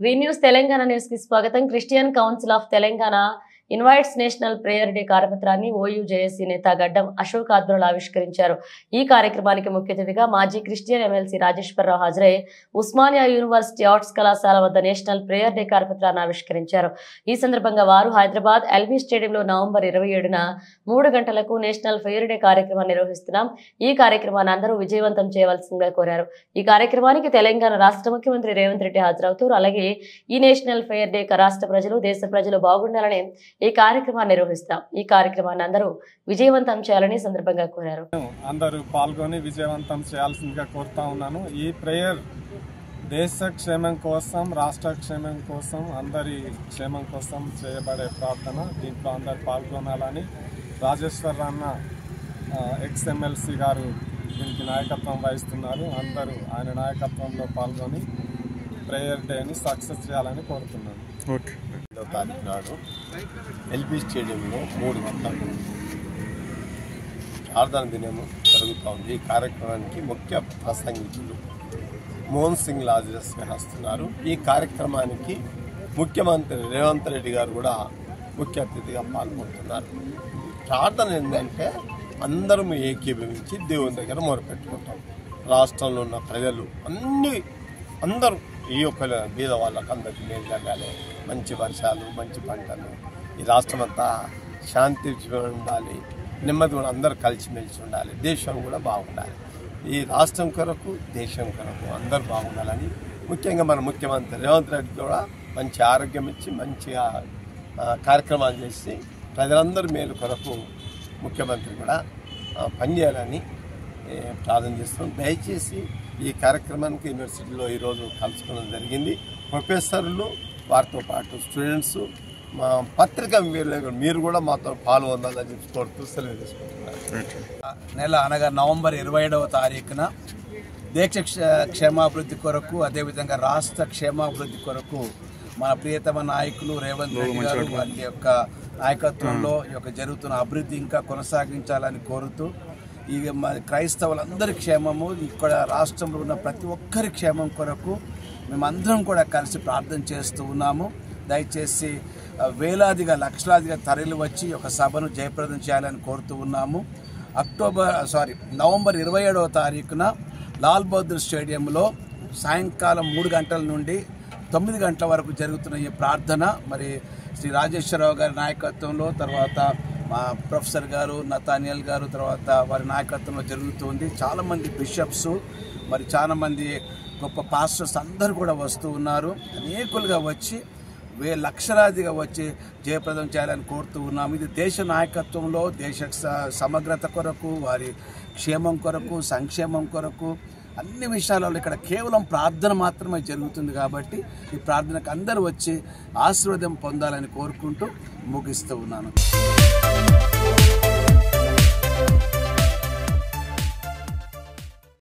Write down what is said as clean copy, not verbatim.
వి news Telangana news కి స్వాగతం. Christian council of Telangana invites national prayer day కార్యపత్రాన్ని ఓయూజేఏసీ నేత గడ్డం అశోక్ ఆధ్వర్యంలో ఆవిష్కరించారు. ఈ కార్యక్రమానికి ముఖ్య అతిథిగా మాజీ క్రిస్టియన్ ఎమ్మెల్సీ రాజేశ్వరరావు హాజరై ఉస్మానియా యూనివర్సిటీ ఆర్ట్స్ కళాశాల వద్ద నేషనల్ ప్రేయర్ డే కార్యపత్రాన్ని ఆవిష్కరించారు. ఈ సందర్భంగా వారు హైదరాబాద్ ఎల్బీ స్టేడియంలో నవంబర్ 27న 3 గంటలకు నేషనల్ ప్రేయర్ డే కార్యక్రమాన్ని నిర్వహిస్తున్నాం. ఈ కార్యక్రమాన్ని అందరూ విజయవంతం చేయవలసిందిగా కోరారు. ఈ కార్యక్రమానికి తెలంగాణ రాష్ట్ర ముఖ్యమంత్రి రేవంత్ రెడ్డి హాజరవుతారు. అలాగే ఈ నేషనల్ ప్రేయర్ డే రాష్ట్ర ప్రజలు, దేశ ప్రజలు బాగుండాలని ఈ కార్యక్రమాన్ని నిర్వహిస్తాం. ఈ కార్యక్రమాన్ని అందరూ విజయవంతం చేయాలని సందర్భంగా కోరారు. అందరూ పాల్గొని విజయవంతం చేయాల్సిందిగా కోరుతా ఉన్నాను. ఈ ప్రేయర్ దేశ క్షేమం కోసం, రాష్ట్ర క్షేమం కోసం, అందరి క్షేమం కోసం చేయబడే ప్రార్థన. దీంట్లో అందరు పాల్గొనాలని రాజేశ్వరరాన్న ఎక్స్ఎమ్మెల్సీ గారు దీనికి నాయకత్వం వహిస్తున్నారు. అందరూ ఆయన నాయకత్వంలో పాల్గొని ప్రేయర్ డేని సక్సెస్ చేయాలని కోరుతున్నాను. 2వ తారీఖు నాడు ఎల్బీ స్టేడియంలో 3 గంటలకు ప్రార్థన దినం జరుగుతూ ఉంది. ఈ కార్యక్రమానికి ముఖ్య ప్రసంగికులు మోహన్ సింగ్ లాజరస్ గారు వస్తున్నారు. ఈ కార్యక్రమానికి ముఖ్యమంత్రి రేవంత్ రెడ్డి గారు కూడా ముఖ్య అతిథిగా పాల్గొంటున్నారు. ప్రార్థన ఏంటంటే అందరం ఏకీభవించి దేవుని దగ్గర మొరపెట్టుకుంటాం. రాష్ట్రంలో ఉన్న ప్రజలు అందరూ ఈ యొక్క బీద వాళ్ళకు అందరికీ మేలు జరగాలి, మంచి వర్షాలు, మంచి పంటలు, ఈ రాష్ట్రం అంతా శాంతి ఉండాలి, నెమ్మది అందరూ కలిసిమెలిసి ఉండాలి, దేశం కూడా బాగుండాలి. ఈ రాష్ట్రం కొరకు, దేశం కొరకు అందరూ బాగుండాలని ముఖ్యంగా మన ముఖ్యమంత్రి రేవంత్ రెడ్డి కూడా మంచి ఆరోగ్యం ఇచ్చి మంచిగా కార్యక్రమాలు చేసి ప్రజలందరూ మేలు కొరకు ముఖ్యమంత్రి కూడా పనిచేయాలని ప్రార్థన చేస్తున్నాం. దయచేసి ఈ కార్యక్రమానికి యూనివర్సిటీలో ఈరోజు కలుసుకోవడం జరిగింది. ప్రొఫెసర్లు, వారితో పాటు స్టూడెంట్స్, మా పత్రికా మీరు కూడా మాతో పాల్గొనాలని చెప్పి కోరుతూ సెలవు తీసుకుంటున్నారు. నెల అనగా నవంబర్ 27వ తారీఖున దేశ క్షేమాభివృద్ధి కొరకు, అదేవిధంగా రాష్ట్ర క్షేమాభివృద్ధి కొరకు మన ప్రియతమ నాయకులు రేవంత్ రెడ్డి గారు వారి యొక్క నాయకత్వంలో ఈ యొక్క జరుగుతున్న అభివృద్ధి ఇంకా కొనసాగించాలని కోరుతూ, ఈ క్రైస్తవులందరి క్షేమము, ఇక్కడ రాష్ట్రంలో ఉన్న ప్రతి ఒక్కరి క్షేమం కొరకు మేమందరం కూడా కలిసి ప్రార్థన చేస్తూ ఉన్నాము. దయచేసి వేలాదిగా, లక్షలాదిగా తరలి వచ్చి ఒక సభను జయప్రదం చేయాలని కోరుతూ ఉన్నాము. నవంబర్ 27వ తారీఖున లాల్ బహదూర్ స్టేడియంలో సాయంకాలం 3 గంటల నుండి 9 గంటల వరకు జరుగుతున్న ఈ ప్రార్థన మరి శ్రీ రాజేశ్వరరావు గారి నాయకత్వంలో, తర్వాత మా ప్రొఫెసర్ గారు, నతానియల్ గారు, తర్వాత వారి నాయకత్వంలో జరుగుతుంది. చాలామంది బిషప్స్, మరి చాలామంది గొప్ప పాస్టర్స్ అందరూ కూడా వస్తూ ఉన్నారు. అనేకులుగా వచ్చి లక్షలాదిగా వచ్చి జయప్రదం చేయాలని కోరుతూ ఉన్నాము. ఇది దేశ నాయకత్వంలో, దేశ సమగ్రత కొరకు, వారి క్షేమం కొరకు, సంక్షేమం కొరకు, అన్ని విషయాలలో ఇక్కడ కేవలం ప్రార్థన మాత్రమే జరుగుతుంది. కాబట్టి ఈ ప్రార్థనకు అందరూ వచ్చి ఆశీర్వాదం పొందాలని కోరుకుంటూ ముగిస్తూ ఉన్నాను.